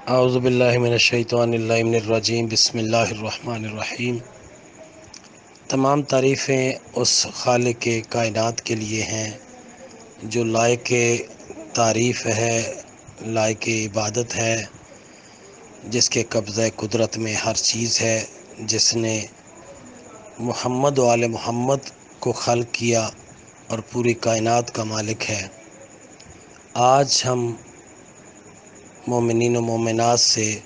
اعوذ باللہ من الشیطان اللعین الرجیم بسم اللہ الرحمن الرحیم۔ تمام تعریفیں اس خالق کائنات کے لیے ہیں جو لائق تعریف ہے، لائق عبادت ہے، جس کے قبضہ قدرت میں ہر چیز ہے، جس نے محمد و آل محمد کو خلق کیا اور پوری کائنات کا مالک ہے۔ آج ہم مومنین و مومنات سے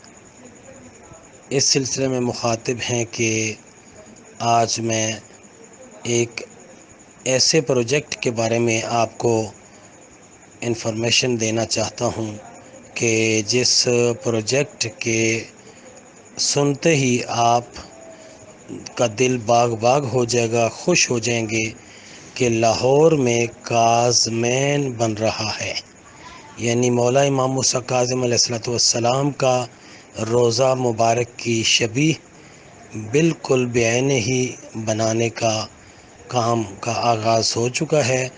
اس سلسلے میں مخاطب ہیں کہ آج میں ایک ایسے پروجیکٹ کے بارے میں آپ کو انفارمیشن دینا چاہتا ہوں کہ جس پروجیکٹ کے سنتے ہی آپ کا دل باغ باغ ہو جائے گا، خوش ہو جائیں گے کہ لاہور میں کاظمین بن رہا ہے، یعنی مولا امام موسیٰ کاظم علیہ السلام کا روضہ مبارک کی شبیہ بالکل بعین ہی بنانے کا کام کا آغاز ہو چکا ہے،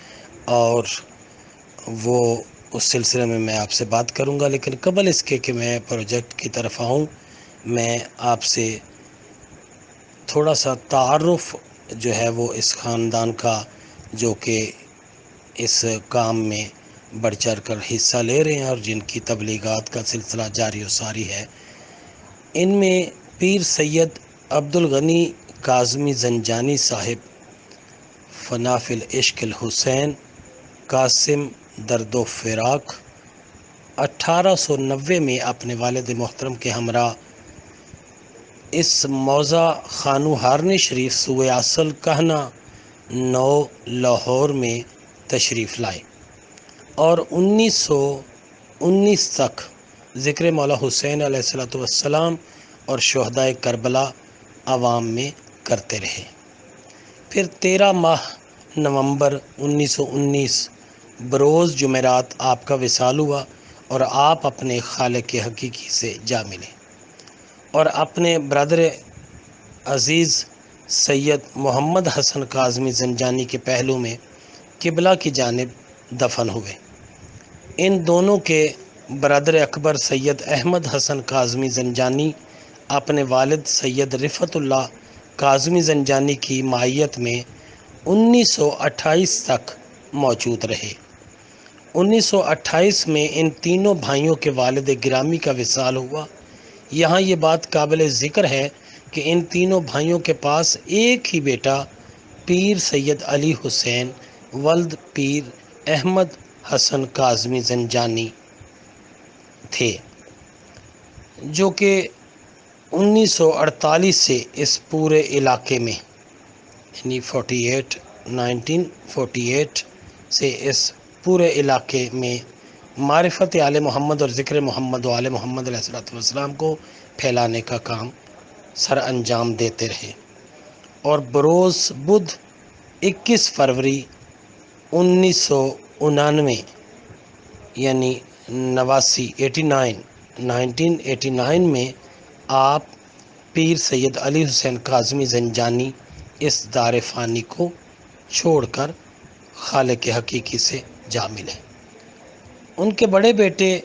اور وہ اس سلسلے میں آپ سے بات کروں گا۔ لیکن قبل اس کے کہ میں پروجیکٹ کی طرف آؤں، میں آپ سے تھوڑا سا تعارف جو ہے وہ اس خاندان کا جو کہ اس کام میں بڑھ چڑھ کر حصہ لے رہے ہیں اور جن کی تبلیغات کا سلسلہ جاری و ساری ہے، ان میں پیر سید عبدالغنی کاظمی زنجانی صاحب فنا فی العشق الحسین قاسم درد و فراق 1890 میں اپنے والد محترم کے ہمراہ اس موضع خانو ہارنی شریف سوئے اصل کہنا نو لاہور میں تشریف لائے، اور 1919 تک ذکر مولا حسین علیہ السلام اور شہدائے کربلا عوام میں کرتے رہے۔ پھر 13 ماہ نومبر 1919 بروز جمعرات آپ کا وصال ہوا اور آپ اپنے خالق حقیقی سے جا ملے اور اپنے برادر عزیز سید محمد حسن کاظمی زنجانی کے پہلو میں قبلہ کی جانب دفن ہوئے۔ ان دونوں کے برادر اکبر سید احمد حسن کاظمی زنجانی اپنے والد سید رفعت اللہ کاظمی زنجانی کی معیت میں 1928 تک موجود رہے۔ 1928 میں ان تینوں بھائیوں کے والد گرامی کا وصال ہوا۔ یہاں یہ بات قابل ذکر ہے کہ ان تینوں بھائیوں کے پاس ایک ہی بیٹا پیر سید علی حسین ولد پیر احمد حسن کاظمی زنجانی تھے، جو کہ 1948 سے اس پورے علاقے میں یعنی 1948 سے اس پورے علاقے میں معرفت آل محمد اور ذکر محمد و آل محمد علیہ السلام کو پھیلانے کا کام سر انجام دیتے رہے، اور بروز بدھ 21 فروری 1989 یعنی 1989 میں آپ پیر سید علی حسین کاظمی زنجانی اس دار فانی کو چھوڑ کر خالق حقیقی سے جا ملے۔ ان کے بڑے بیٹے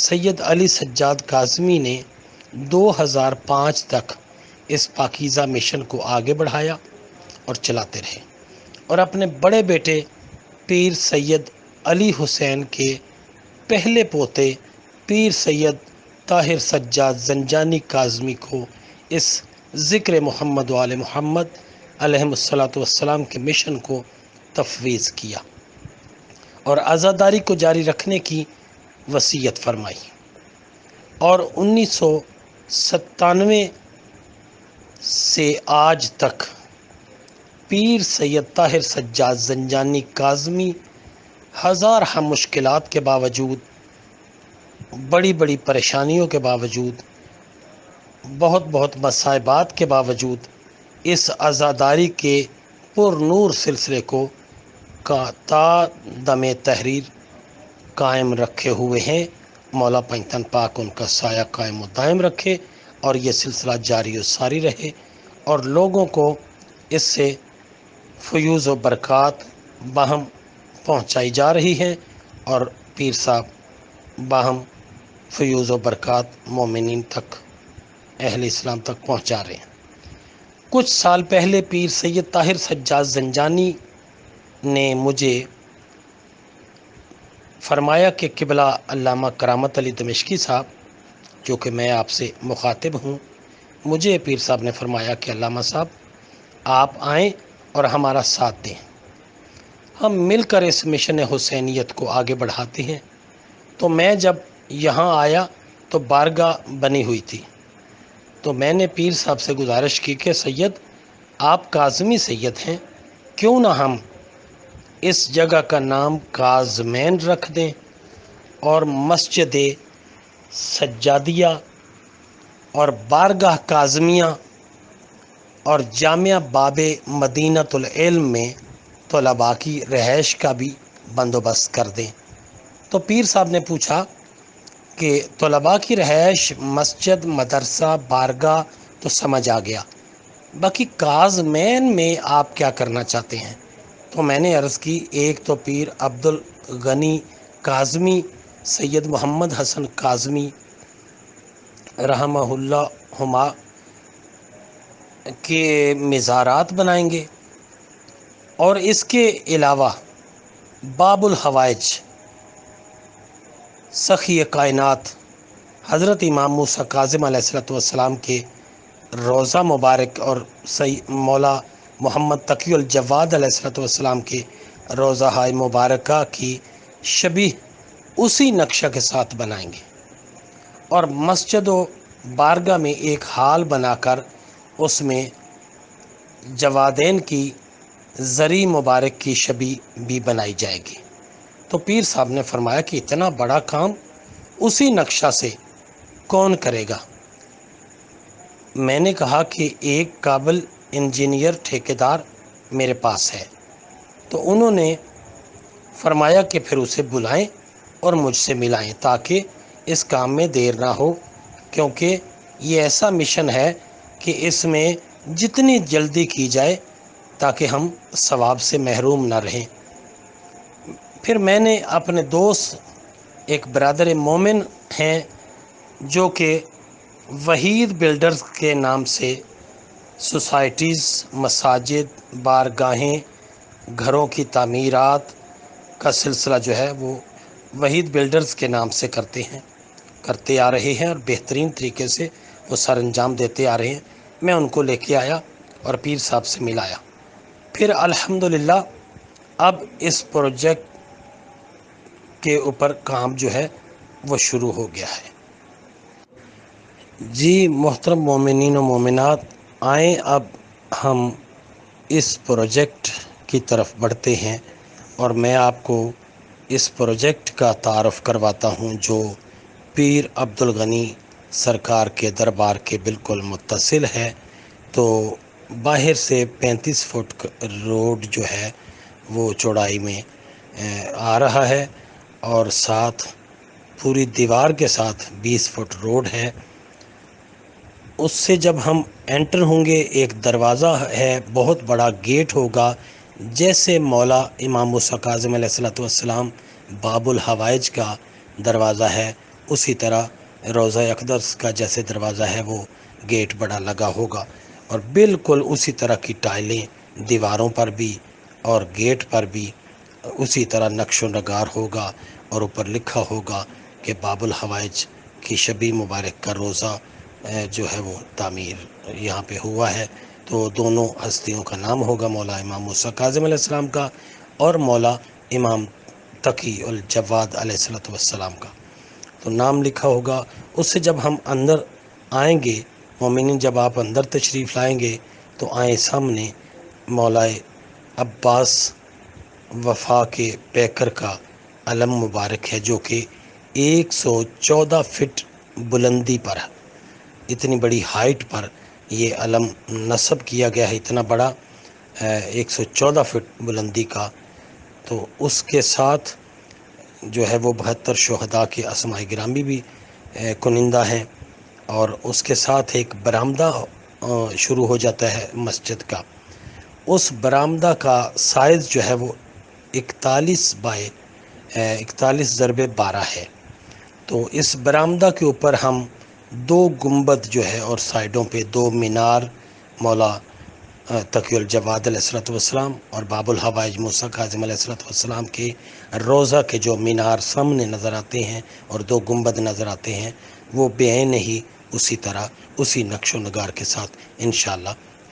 سید علی سجاد کاظمی نے 2005 تک اس پاکیزہ مشن کو آگے بڑھایا اور چلاتے رہے، اور اپنے بڑے بیٹے پیر سید علی حسین کے پہلے پوتے پیر سید طاہر سجاد زنجانی کاظمی کو اس ذکر محمد و آل محمد علیہ السلام کے مشن کو تفویض کیا اور عزاداری کو جاری رکھنے کی وصیت فرمائی، اور 1997 سے آج تک پیر سید طاہر سجاد زنجانی کاظمی ہزارہ مشکلات کے باوجود، بڑی بڑی پریشانیوں کے باوجود، بہت مصائبات کے باوجود اس عزاداری کے پر نور سلسلے کو تا دم تحریر قائم رکھے ہوئے ہیں۔ مولا پنجتن پاک ان کا سایہ قائم و دائم رکھے اور یہ سلسلہ جاری و ساری رہے، اور لوگوں کو اس سے فیوز و برکات باہم پہنچائی جا رہی ہیں، اور پیر صاحب باہم فیوز و برکات مومنین تک، اہل اسلام تک پہنچا رہے ہیں۔ کچھ سال پہلے پیر سید طاہر سجاد زنجانی نے مجھے فرمایا کہ قبلہ علامہ کرامت علی دمشقی صاحب، جو کہ میں آپ سے مخاطب ہوں، مجھے پیر صاحب نے فرمایا کہ علامہ صاحب آپ آئیں اور ہمارا ساتھ دیں، ہم مل کر اس مشن حسینیت کو آگے بڑھاتے ہیں۔ تو میں جب یہاں آیا تو بارگاہ بنی ہوئی تھی، تو میں نے پیر صاحب سے گزارش کی کہ سید آپ کاظمی سید ہیں، کیوں نہ ہم اس جگہ کا نام کاظمین رکھ دیں اور مسجد سجادیہ اور بارگاہ کاظمیہ اور جامعہ باب مدینۃ العلم میں طلباء کی رہائش کا بھی بندوبست کر دیں۔ تو پیر صاحب نے پوچھا کہ طلباء کی رہائش، مسجد، مدرسہ، بارگاہ تو سمجھ آ گیا، باقی کاظمین میں آپ کیا کرنا چاہتے ہیں؟ تو میں نے عرض کی، ایک تو پیر عبد الغنی کاظمی، سید محمد حسن کاظمی رحمہ اللہ ہما کے مزارات بنائیں گے، اور اس کے علاوہ باب الحوائج سخی کائنات حضرت امام موسیٰ کاظم علیہ السلام کے روضہ مبارک اور مولا محمد تقی الجواد علیہ السلام کے روضہ مبارکہ کی شبیہ اسی نقشہ کے ساتھ بنائیں گے، اور مسجد و بارگاہ میں ایک ہال بنا کر اس میں جوادین کی زری مبارک کی شبیہ بھی بنائی جائے گی۔ تو پیر صاحب نے فرمایا کہ اتنا بڑا کام اسی نقشہ سے کون کرے گا؟ میں نے کہا کہ ایک قابل انجینئر ٹھیکیدار میرے پاس ہے۔ تو انہوں نے فرمایا کہ پھر اسے بلائیں اور مجھ سے ملائیں تاکہ اس کام میں دیر نہ ہو، کیونکہ یہ ایسا مشن ہے کہ اس میں جتنی جلدی کی جائے تاکہ ہم ثواب سے محروم نہ رہیں۔ پھر میں نے اپنے دوست، ایک برادر مومن ہیں جو کہ وحید بلڈرز کے نام سے سوسائٹیز، مساجد، بارگاہیں، گھروں کی تعمیرات کا سلسلہ جو ہے وہ وحید بلڈرز کے نام سے کرتے آ رہے ہیں، اور بہترین طریقے سے وہ سر انجام دیتے آ رہے ہیں۔ میں ان کو لے کے آیا اور پیر صاحب سے ملایا۔ پھر الحمدللہ اب اس پروجیکٹ کے اوپر کام جو ہے وہ شروع ہو گیا ہے۔ جی محترم مومنین و مومنات، آئیں اب ہم اس پروجیکٹ کی طرف بڑھتے ہیں، اور میں آپ کو اس پروجیکٹ کا تعارف کرواتا ہوں جو پیر عبد الغنی سرکار کے دربار کے بالکل متصل ہے۔ تو باہر سے 35 فٹ روڈ جو ہے وہ چوڑائی میں آ رہا ہے، اور ساتھ پوری دیوار کے ساتھ 20 فٹ روڈ ہے۔ اس سے جب ہم انٹر ہوں گے، ایک دروازہ ہے، بہت بڑا گیٹ ہوگا، جیسے مولا امام موسیٰ کاظم علیہ السلام باب الحوائج کا دروازہ ہے، اسی طرح روضہ اقدس کا جیسے دروازہ ہے وہ گیٹ بڑا لگا ہوگا، اور بالکل اسی طرح کی ٹائلیں دیواروں پر بھی اور گیٹ پر بھی اسی طرح نقش و نگار ہوگا، اور اوپر لکھا ہوگا کہ باب الحوائج کی شبیہ مبارک کا روضہ جو ہے وہ تعمیر یہاں پہ ہوا ہے۔ تو دونوں ہستیوں کا نام ہوگا، مولا امام موسیٰ کاظم علیہ السلام کا اور مولا امام تقی الجواد علیہ السلام کا، تو نام لکھا ہوگا۔ اس سے جب ہم اندر آئیں گے، مومنین جب آپ اندر تشریف لائیں گے تو آئیں سامنے مولا عباس وفا کے پیکر کا علم مبارک ہے، جو کہ 114 فٹ بلندی پر، اتنی بڑی ہائٹ پر یہ علم نصب کیا گیا ہے، اتنا بڑا 114 فٹ بلندی کا۔ تو اس کے ساتھ جو ہے وہ 72 شہداء کے اسماء گرامی بھی کنندہ ہیں، اور اس کے ساتھ ایک برآمدہ شروع ہو جاتا ہے مسجد کا۔ اس برآمدہ کا سائز جو ہے وہ 41 × 12 ہے۔ تو اس برآمدہ کے اوپر ہم 2 گنبد جو ہے اور سائڈوں پہ 2 مینار مولا تقی الجواد علیہ الصلوۃ والسلام اور باب الحوائج موسیٰ کاظم علیہ الصلوۃ والسلام کے روضہ کے جو مینار سامنے نظر آتے ہیں اور 2 گنبد نظر آتے ہیں، وہ بے عین ہی اسی طرح اسی نقش و نگار کے ساتھ انشاءاللہ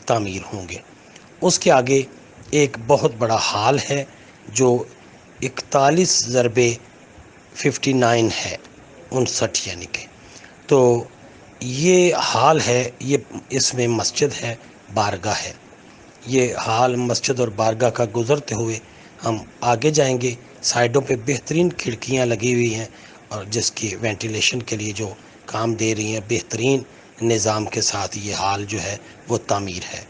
تعمیر ہوں گے۔ اس کے آگے ایک بہت بڑا ہال ہے جو 41/59 ہے، 59 یعنی کہ، تو یہ ہال ہے، یہ اس میں مسجد ہے، بارگاہ ہے۔ یہ ہال مسجد اور بارگاہ کا گزرتے ہوئے ہم آگے جائیں گے۔ سائڈوں پہ بہترین کھڑکیاں لگی ہوئی ہیں اور جس کی وینٹیلیشن کے لیے جو کام دے رہی ہیں، بہترین نظام کے ساتھ یہ ہال جو ہے وہ تعمیر ہے۔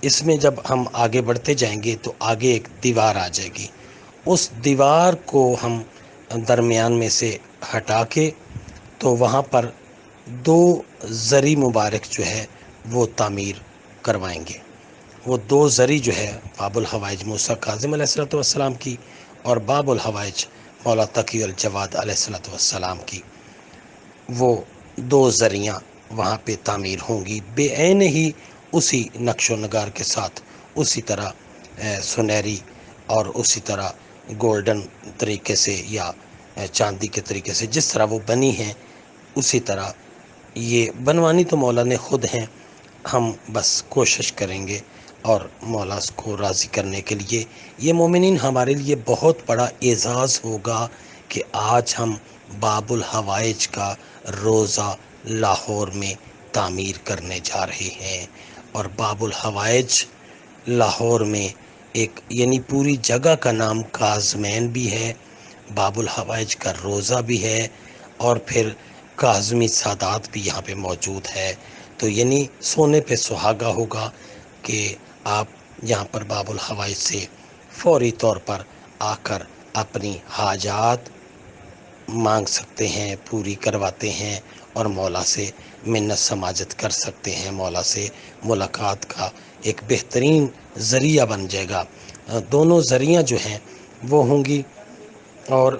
اس میں جب ہم آگے بڑھتے جائیں گے تو آگے ایک دیوار آ جائے گی، اس دیوار کو ہم درمیان میں سے ہٹا کے تو وہاں پر 2 زری مبارک جو ہے وہ تعمیر کروائیں گے۔ وہ 2 زری جو ہے باب الحوائج موسیٰ کاظم علیہ الصلوۃ والسلام کی اور باب الحوائج مولا تقی الجواد علیہ الصلوۃ والسلام کی، وہ 2 زریاں وہاں پہ تعمیر ہوں گی بے عین ہی اسی نقش و نگار کے ساتھ، اسی طرح سنہری اور اسی طرح گولڈن طریقے سے یا چاندی کے طریقے سے جس طرح وہ بنی ہیں اسی طرح یہ بنوانی تو مولا نے خود ہیں، ہم بس کوشش کریں گے اور مولا کو راضی کرنے کے لیے۔ یہ مومنین ہمارے لیے بہت بڑا اعزاز ہوگا کہ آج ہم باب الحوائج کا روضہ لاہور میں تعمیر کرنے جا رہے ہیں، اور باب الحوائج لاہور میں ایک یعنی پوری جگہ کا نام کاظمین بھی ہے، باب الحوائج کا روضہ بھی ہے، اور پھر کاظمی سادات بھی یہاں پہ موجود ہے۔ تو یعنی سونے پہ سہاگا ہوگا کہ آپ یہاں پر باب الحوائج سے فوری طور پر آ کر اپنی حاجات مانگ سکتے ہیں، پوری کرواتے ہیں اور مولا سے منت سماجت کر سکتے ہیں، مولا سے ملاقات کا ایک بہترین ذریعہ بن جائے گا۔ دونوں ذریعہ جو ہیں وہ ہوں گی، اور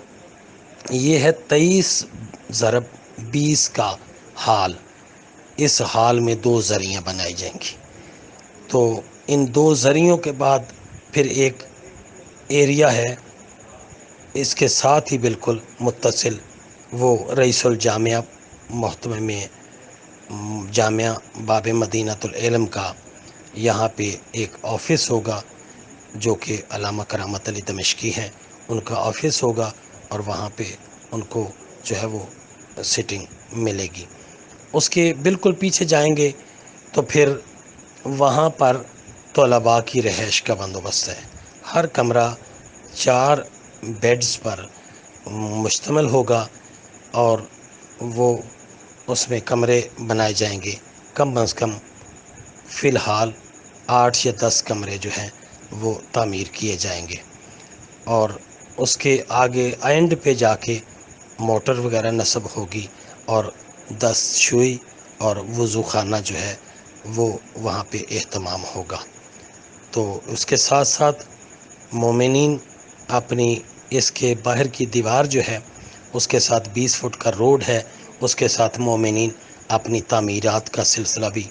یہ ہے 23/20 کا ہال۔ اس ہال میں 2 ذریعہ بنائی جائیں گی، تو ان 2 ذریعوں کے بعد پھر ایک ایریا ہے اس کے ساتھ ہی بالکل متصل، وہ رئیس الجامعہ محتمے میں جامعہ باب مدینۃ العلم کا یہاں پہ ایک آفس ہوگا جو کہ علامہ کرامت علی دمشقی ہیں، ان کا آفس ہوگا، اور وہاں پہ ان کو جو ہے وہ سٹنگ ملے گی۔ اس کے بالکل پیچھے جائیں گے تو پھر وہاں پر طلباء کی رہائش کا بندوبست ہے۔ ہر کمرہ 4 بیڈز پر مشتمل ہوگا، اور وہ اس میں کمرے بنائے جائیں گے، کم از کم فی الحال 8 یا 10 کمرے جو ہیں وہ تعمیر کیے جائیں گے، اور اس کے آگے اینڈ پہ جا کے موٹر وغیرہ نصب ہوگی، اور دست شوئی اور وضو خانہ جو ہے وہ وہاں پہ اہتمام ہوگا۔ تو اس کے ساتھ ساتھ مومنین اپنی اس کے باہر کی دیوار جو ہے اس کے ساتھ 20 فٹ کا روڈ ہے، اس کے ساتھ مومنین اپنی تعمیرات کا سلسلہ بھی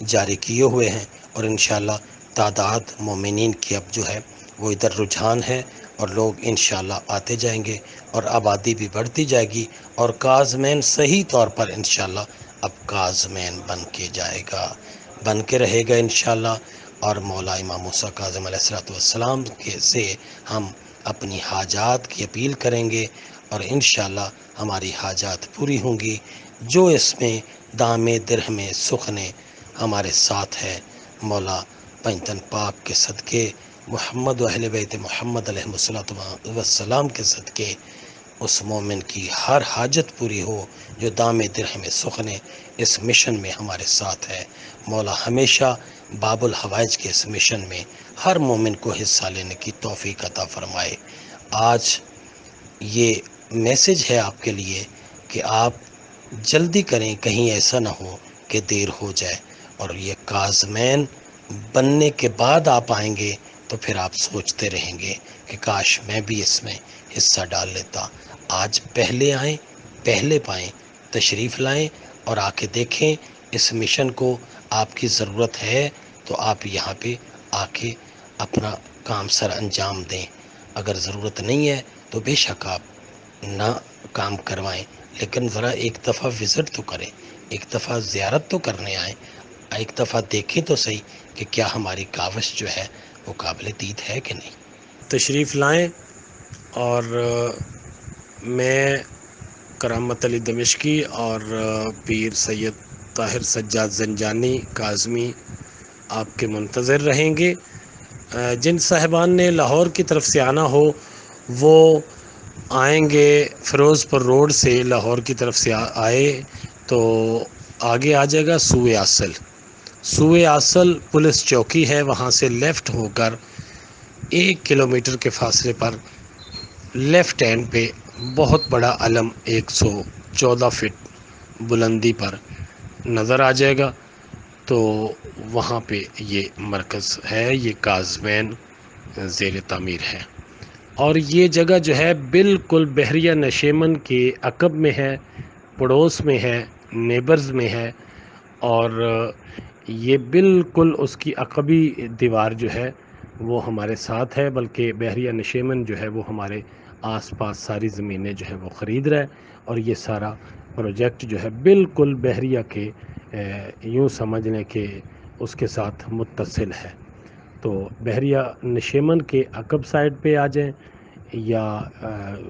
جاری کیے ہوئے ہیں، اور انشاءاللہ تعداد مومنین کی اب جو ہے وہ ادھر رجحان ہے، اور لوگ انشاءاللہ آتے جائیں گے اور آبادی بھی بڑھتی جائے گی، اور کاظمین صحیح طور پر انشاءاللہ اب کاظمین بن کے جائے گا، بن کے رہے گا انشاءاللہ۔ اور مولا امام موسیٰ کاظم علیہ الصلوۃ والسلام سے ہم اپنی حاجات کی اپیل کریں گے، اور انشاءاللہ ہماری حاجات پوری ہوں گی۔ جو اس میں دام درہم سخن ہمارے ساتھ ہے، مولا پنجتن پاک کے صدقے، محمد و اہل بیت محمد علیہ الصلوۃ والسلام کے صدقے اس مومن کی ہر حاجت پوری ہو جو دام درہم سخن اس مشن میں ہمارے ساتھ ہے۔ مولا ہمیشہ باب الحوائج کے اس مشن میں ہر مومن کو حصہ لینے کی توفیق عطا فرمائے۔ آج یہ میسج ہے آپ کے لیے کہ آپ جلدی کریں، کہیں ایسا نہ ہو کہ دیر ہو جائے، اور یہ کاظمین بننے کے بعد آپ آئیں گے تو پھر آپ سوچتے رہیں گے کہ کاش میں بھی اس میں حصہ ڈال لیتا۔ آج پہلے آئیں پہلے پائیں، تشریف لائیں اور آ کے دیکھیں اس مشن کو. آپ کی ضرورت ہے تو آپ یہاں پہ آ کے اپنا کام سر انجام دیں. اگر ضرورت نہیں ہے تو بے شک آپ نہ کام کروائیں، لیکن ذرا ایک دفعہ وزٹ تو کریں، ایک دفعہ زیارت تو کرنے آئیں، ایک دفعہ دیکھیں تو صحیح کہ کیا ہماری کاوش جو ہے وہ قابل دید ہے کہ نہیں. تشریف لائیں. اور میں کرامت علی دمشقی اور پیر سید طاہر سجاد زنجانی کاظمی آپ کے منتظر رہیں گے. جن صاحبان نے لاہور کی طرف سے آنا ہو وہ آئیں گے فیروز پور روڈ سے، لاہور کی طرف سے آئے تو آگے آ جائے گا سوئے اصل پولیس چوکی ہے، وہاں سے لیفٹ ہو کر 1 کلومیٹر کے فاصلے پر لیفٹ ہینڈ پہ بہت بڑا علم 114 فٹ بلندی پر نظر آ جائے گا. تو وہاں پہ یہ مرکز ہے، یہ کاظمین زیر تعمیر ہے. اور یہ جگہ جو ہے بالکل بحریہ نشیمن کے عقب میں ہے، پڑوس میں ہے، نیبرز میں ہے. اور یہ بالکل اس کی عقبی دیوار جو ہے وہ ہمارے ساتھ ہے، بلکہ بحریہ نشیمن جو ہے وہ ہمارے آس پاس ساری زمینیں جو ہے وہ خرید رہا ہے. اور یہ سارا پروجیکٹ جو ہے بالکل بحریہ کے یوں سمجھ لیں کہ اس کے ساتھ متصل ہے. تو بحریہ نشیمن کے عقب سائڈ پہ آ جائیں، یا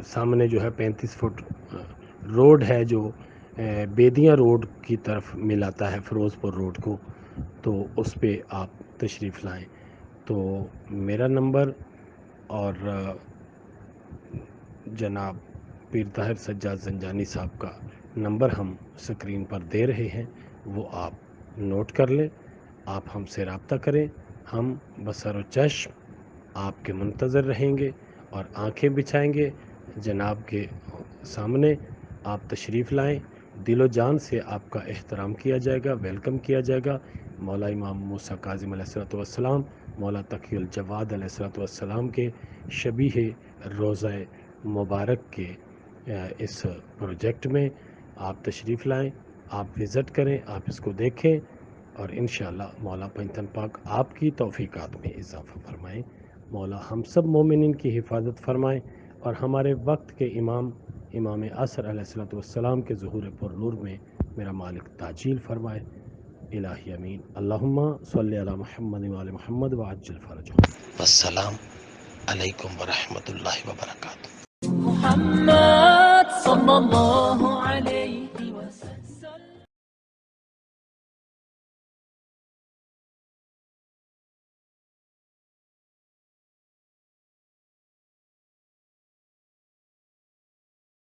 سامنے جو ہے 35 فٹ روڈ ہے جو بیدیاں روڈ کی طرف ملاتا ہے فیروز پور روڈ کو، تو اس پہ آپ تشریف لائیں. تو میرا نمبر اور جناب پیر طاہر سجاد زنجانی صاحب کا نمبر ہم اسکرین پر دے رہے ہیں، وہ آپ نوٹ کر لیں. آپ ہم سے رابطہ کریں، ہم بصر و چشم آپ کے منتظر رہیں گے اور آنکھیں بچھائیں گے جناب کے سامنے. آپ تشریف لائیں، دل و جان سے آپ کا احترام کیا جائے گا، ویلکم کیا جائے گا. مولا امام موسیٰ کاظم علیہ الصلوۃ والسلام، مولا تقی الجواد علیہ الصلوۃ والسلام کے شبیہ روضہ مبارک کے اس پروجیکٹ میں آپ تشریف لائیں، آپ وزٹ کریں، آپ اس کو دیکھیں اور انشاءاللہ مولا پنجتن پاک آپ کی توفیقات میں اضافہ فرمائیں. مولا ہم سب مومنین کی حفاظت فرمائیں اور ہمارے وقت کے امام عصر علیہ الصلوۃ والسلام کے ظہور پر نور میں میرا مالک تعجیل فرمائے. الہی امین. اللہم صلی علی محمد وعلی محمد وعجل فرجہ. السلام علیکم ورحمۃ اللہ وبرکاتہ. محمد صلی اللہ علیہ